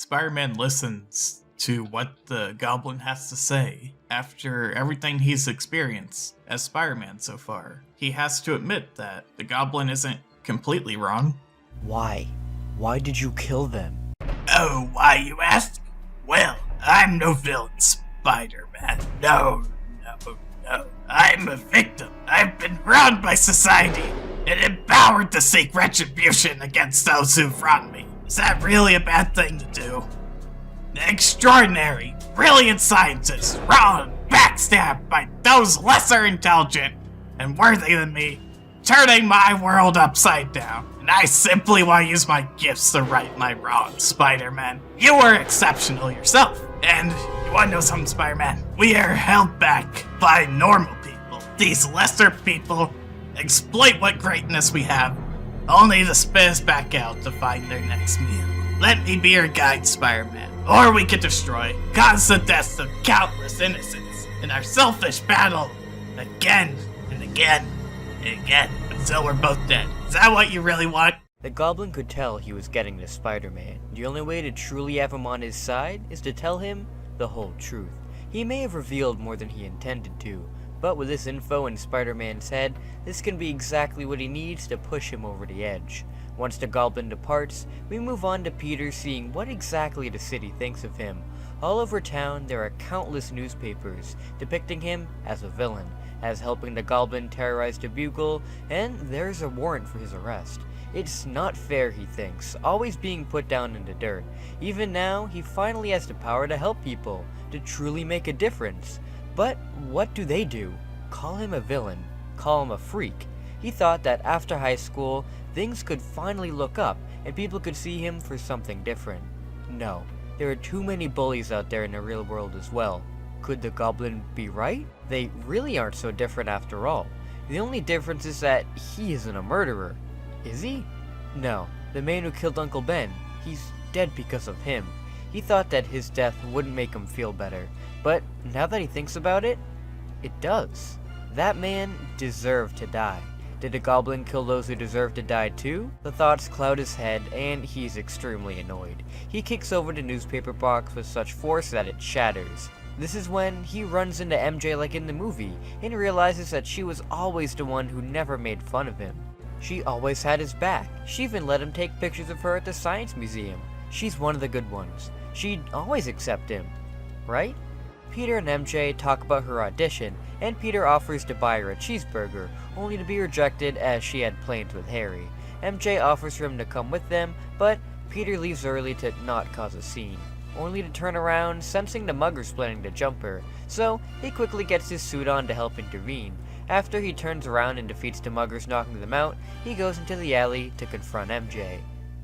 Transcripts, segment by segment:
Spider-Man listens to what the Goblin has to say after everything he's experienced as Spider-Man so far. He has to admit that the Goblin isn't completely wrong. Why? Why did you kill them? Oh, why you ask? Well, I'm no villain, Spider-Man. No. I'm a victim. I've been wronged by society and empowered to seek retribution against those who've wronged me. Is that really a bad thing to do? Extraordinary, brilliant scientists wronged, backstabbed by those lesser intelligent and worthy than me, turning my world upside down. And I simply want to use my gifts to right my wrongs, Spider-Man. You were exceptional yourself. And you want to know something, Spider-Man? We are held back by normal people. These lesser people exploit what greatness we have, only to spit us back out to find their next meal. Let me be your guide, Spider-Man. Or we could destroy, cause the deaths of countless innocents in our selfish battle again and again and again until we're both dead. Is that what you really want? The Goblin could tell he was getting this Spider-Man. The only way to truly have him on his side is to tell him the whole truth. He may have revealed more than he intended to, but with this info in Spider-Man's head, this can be exactly what he needs to push him over the edge. Once the Goblin departs, we move on to Peter seeing what exactly the city thinks of him. All over town, there are countless newspapers depicting him as a villain, as helping the Goblin terrorize the Bugle, and there's a warrant for his arrest. It's not fair, he thinks, always being put down in the dirt. Even now, he finally has the power to help people, to truly make a difference. But what do they do? Call him a villain, call him a freak. He thought that after high school, things could finally look up and people could see him for something different. No, there are too many bullies out there in the real world as well. Could the Goblin be right? They really aren't so different after all. The only difference is that he isn't a murderer. Is he? No, the man who killed Uncle Ben, he's dead because of him. He thought that his death wouldn't make him feel better, but now that he thinks about it, it does. That man deserved to die. Did the Goblin kill those who deserve to die too? The thoughts cloud his head, and he's extremely annoyed. He kicks over the newspaper box with such force that it shatters. This is when he runs into MJ like in the movie, and realizes that she was always the one who never made fun of him. She always had his back. She even let him take pictures of her at the Science Museum. She's one of the good ones. She'd always accept him, right? Peter and MJ talk about her audition, and Peter offers to buy her a cheeseburger, only to be rejected as she had plans with Harry. MJ offers for him to come with them, but Peter leaves early to not cause a scene, only to turn around, sensing the muggers planning to jump her, so he quickly gets his suit on to help intervene. After he turns around and defeats the muggers knocking them out, he goes into the alley to confront MJ.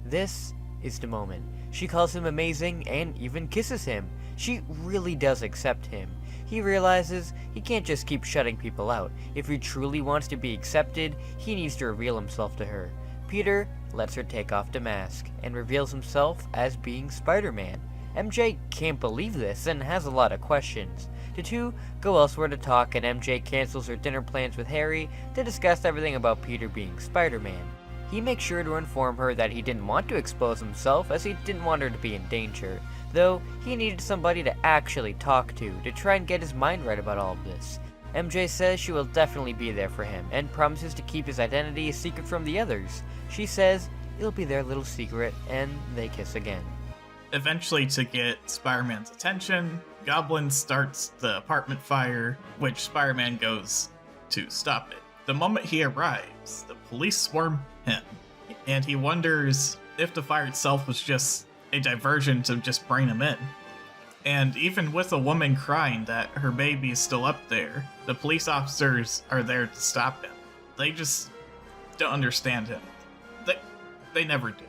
This is the moment. She calls him amazing and even kisses him. She really does accept him. He realizes he can't just keep shutting people out. If he truly wants to be accepted, he needs to reveal himself to her. Peter lets her take off the mask and reveals himself as being Spider-Man. MJ can't believe this and has a lot of questions. The two go elsewhere to talk, and MJ cancels her dinner plans with Harry to discuss everything about Peter being Spider-Man. He makes sure to inform her that he didn't want to expose himself as he didn't want her to be in danger, though he needed somebody to actually talk to try and get his mind right about all of this. MJ says she will definitely be there for him and promises to keep his identity a secret from the others. She says it'll be their little secret, and they kiss again. Eventually, to get Spider-Man's attention, Goblin starts the apartment fire, which Spider-Man goes to stop it. The moment he arrives, the police swarm him, and he wonders if the fire itself was just a diversion to just bring him in. And even with a woman crying that her baby is still up there, the police officers are there to stop him. They just don't understand him. They never do.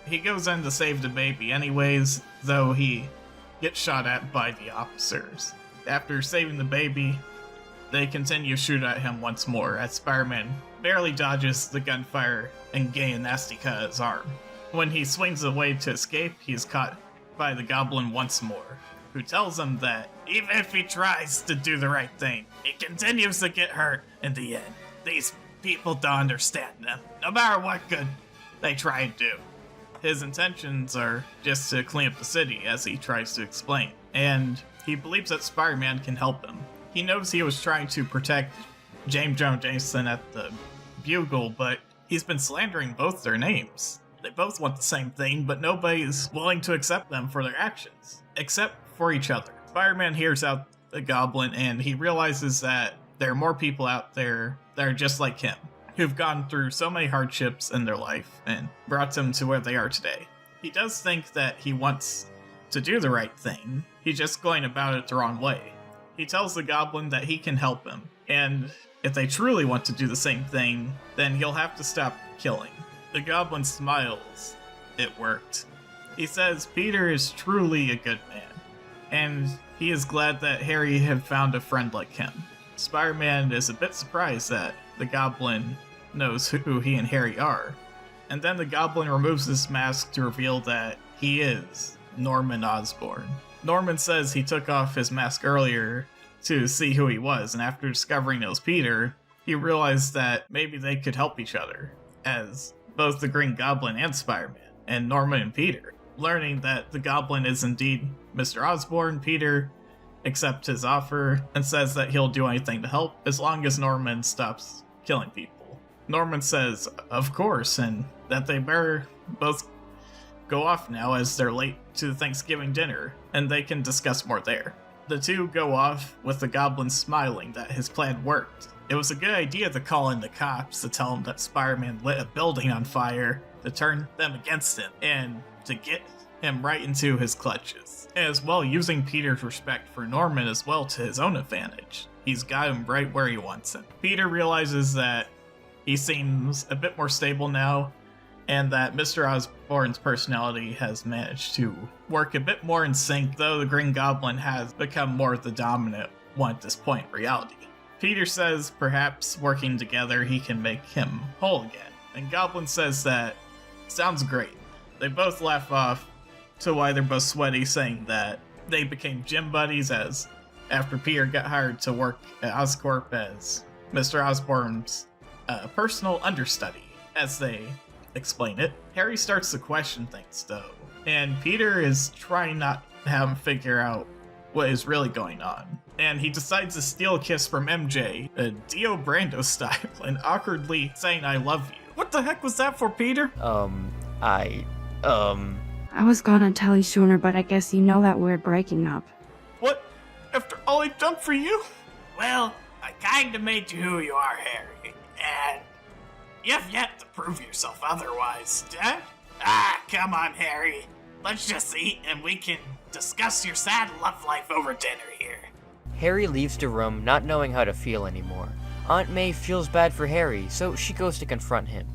He goes in to save the baby anyways, though he gets shot at by the officers. After saving the baby, they continue to shoot at him once more as Spider-Man barely dodges the gunfire and getting a nasty cut at his arm. When he swings away to escape, he is caught by the Goblin once more, who tells him that even if he tries to do the right thing, he continues to get hurt in the end. These people don't understand him, no matter what good they try and do. his intentions are just to clean up the city, as he tries to explain. And he believes that Spider-Man can help him. He knows he was trying to protect James Jonah Jameson at the Bugle, but he's been slandering both their names. They both want the same thing, but nobody's willing to accept them for their actions, except for each other. Spider-Man hears out the Goblin, and he realizes that there are more people out there that are just like him, who've gone through so many hardships in their life and brought them to where they are today. He does think that he wants to do the right thing, he's just going about it the wrong way. He tells the Goblin that he can help him, and if they truly want to do the same thing, then he'll have to stop killing. The Goblin smiles. It worked. He says Peter is truly a good man, and he is glad that Harry had found a friend like him. Spider-Man is a bit surprised that the Goblin knows who he and Harry are, and then the Goblin removes his mask to reveal that he is Norman Osborn. Norman says he took off his mask earlier to see who he was, and after discovering it was Peter, he realized that maybe they could help each other, as both the Green Goblin and Spider-Man, and Norman and Peter. Learning that the Goblin is indeed Mr. Osborn, Peter accepts his offer and says that he'll do anything to help as long as Norman stops killing people. Norman says, of course, and that they better both go off now as they're late to the Thanksgiving dinner, and they can discuss more there. The two go off with the Goblin smiling that his plan worked. It was a good idea to call in the cops to tell him that Spider-Man lit a building on fire to turn them against him and to get him right into his clutches. As well, using Peter's respect for Norman as well to his own advantage. He's got him right where he wants him. Peter realizes that he seems a bit more stable now, and that Mr. Osborn's personality has managed to work a bit more in sync, though the Green Goblin has become more the dominant one at this point in reality. Peter says perhaps working together he can make him whole again, and Goblin says that sounds great. They both laugh off to why they're both sweaty, saying that they became gym buddies as after Peter got hired to work at Oscorp as Mr. Osborn's personal understudy, as they explain it. Harry starts to question things though, and Peter is trying not to have him figure out what is really going on. And he decides to steal a kiss from MJ, a Dio Brando style, and awkwardly saying I love you. What the heck was that for, Peter? I was gonna tell you sooner, but I guess you know that we're breaking up. What? After all I've done for you? Well, I kinda made you who you are, Harry, and you've yet to prove yourself otherwise, Dad. Come on, Harry. Let's just eat and we can discuss your sad love life over dinner here. Harry leaves the room not knowing how to feel anymore. Aunt May feels bad for Harry, so she goes to confront him.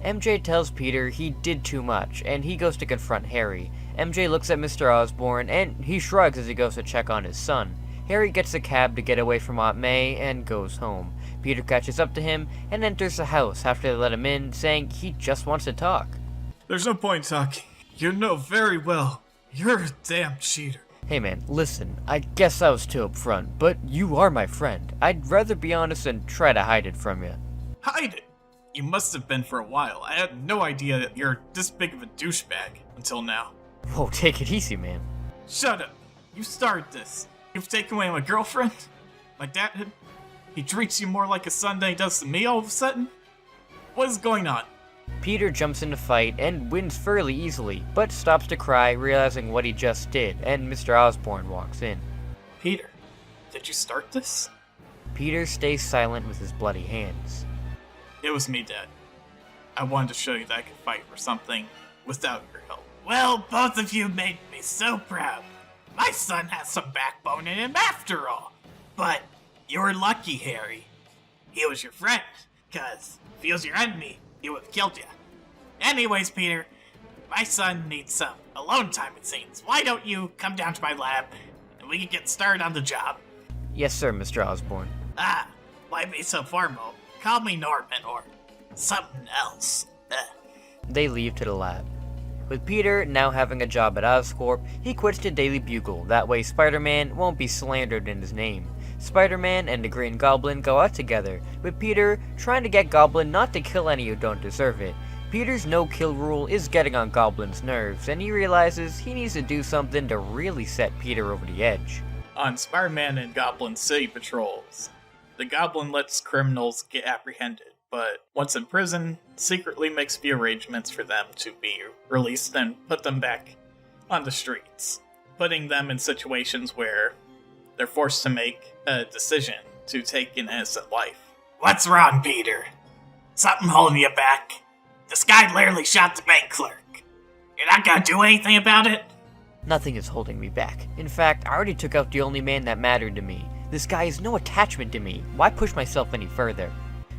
MJ tells Peter he did too much, and he goes to confront Harry. MJ looks at Mr. Osborn, and he shrugs as he goes to check on his son. Harry gets a cab to get away from Aunt May and goes home. Peter catches up to him and enters the house after they let him in, saying he just wants to talk. There's no point talking. You know very well you're a damn cheater. Hey man, listen, I guess I was too upfront, but you are my friend. I'd rather be honest than try to hide it from you. Hide it? You must have been for a while. I had no idea that you're this big of a douchebag until now. Whoa, take it easy, man. Shut up. You started this. You've taken away my girlfriend, my dad. He treats you more like a son than he does to me all of a sudden? What is going on? Peter jumps in to fight and wins fairly easily, but stops to cry, realizing what he just did, and Mr. Osborn walks in. Peter, did you start this? Peter stays silent with his bloody hands. It was me, Dad. I wanted to show you that I could fight for something without your help. Well, both of you made me so proud. My son has some backbone in him after all. But you were lucky, Harry. He was your friend, 'cause if he was your enemy, he would have killed you. Anyways, Peter, my son needs some alone time, it seems. Why don't you come down to my lab, and we can get started on the job? Yes, sir, Mr. Osborn. Why be so formal? Call me Norman, or something else. They leave to the lab. With Peter now having a job at Oscorp, he quits the Daily Bugle, that way Spider-Man won't be slandered in his name. Spider-Man and the Green Goblin go out together, with Peter trying to get Goblin not to kill any who don't deserve it. Peter's no-kill rule is getting on Goblin's nerves, and he realizes he needs to do something to really set Peter over the edge. On Spider-Man and Goblin city patrols, the Goblin lets criminals get apprehended, but once in prison, secretly makes the arrangements for them to be released and put them back on the streets, putting them in situations where they're forced to make a decision to take an innocent life. What's wrong, Peter? Something holding you back? This guy literally shot the bank clerk. You're not gonna do anything about it? Nothing is holding me back. In fact, I already took out the only man that mattered to me. This guy has no attachment to me. Why push myself any further?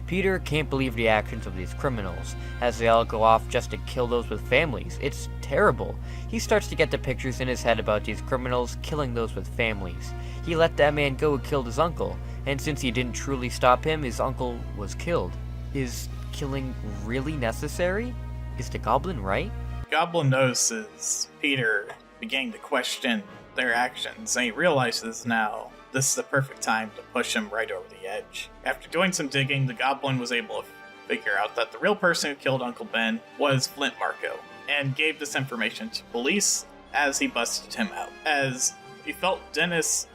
Peter can't believe the actions of these criminals, as they all go off just to kill those with families. It's terrible. He starts to get the pictures in his head about these criminals killing those with families. He let that man go who killed his uncle, and since he didn't truly stop him, his uncle was killed. Is killing really necessary? Is the Goblin right? Goblin notices Peter beginning to question their actions, and he realizes now this is the perfect time to push him right over the edge. After doing some digging, the Goblin was able to figure out that the real person who killed Uncle Ben was Flint Marco, and gave this information to police as he busted him out, as he felt Dennis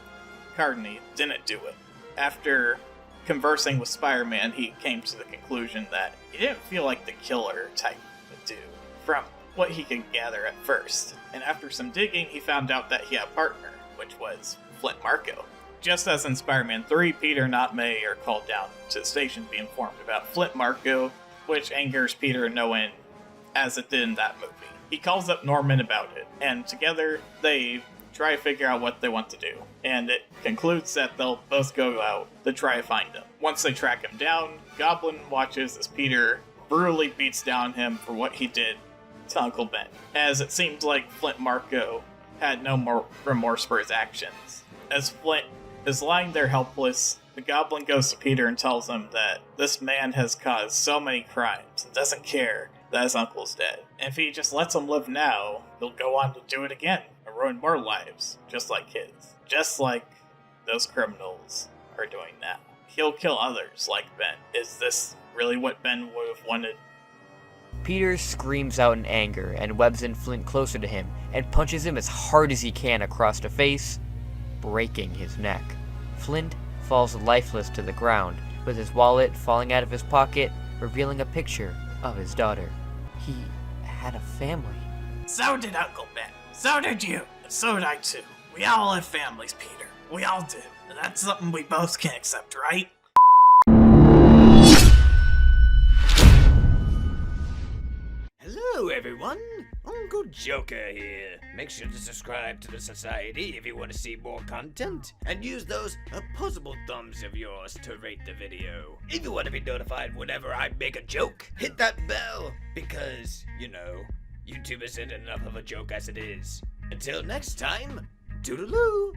Carney didn't do it. After conversing with Spider-Man, he came to the conclusion that he didn't feel like the killer type would do, from what he could gather at first. And after some digging, he found out that he had a partner, which was Flint Marco. Just as in Spider-Man 3, Peter and Aunt May are called down to the station to be informed about Flint Marco, which angers Peter no end, as it did in that movie. He calls up Norman about it, and together they try to figure out what they want to do. And it concludes that they'll both go out to try to find him. Once they track him down, Goblin watches as Peter brutally beats down him for what he did to Uncle Ben, as it seems like Flint Marco had no more remorse for his actions. As Flint is lying there helpless, the Goblin goes to Peter and tells him that this man has caused so many crimes and doesn't care that his uncle's dead. And if he just lets him live now, he'll go on to do it again and ruin more lives, just like his. Just like those criminals are doing now. He'll kill others like Ben. Is this really what Ben would have wanted? Peter screams out in anger and webs in Flint closer to him and punches him as hard as he can across the face, breaking his neck. Flint falls lifeless to the ground, with his wallet falling out of his pocket, revealing a picture of his daughter. He had a family. So did Uncle Ben. So did you. And so did I too. We all have families, Peter. We all do. And that's something we both can accept, right? Hello everyone, Uncle Joker here. Make sure to subscribe to the Society if you want to see more content, and use those opposable thumbs of yours to rate the video. If you want to be notified whenever I make a joke, hit that bell, because, you know, YouTube isn't enough of a joke as it is. Until next time, toodaloo!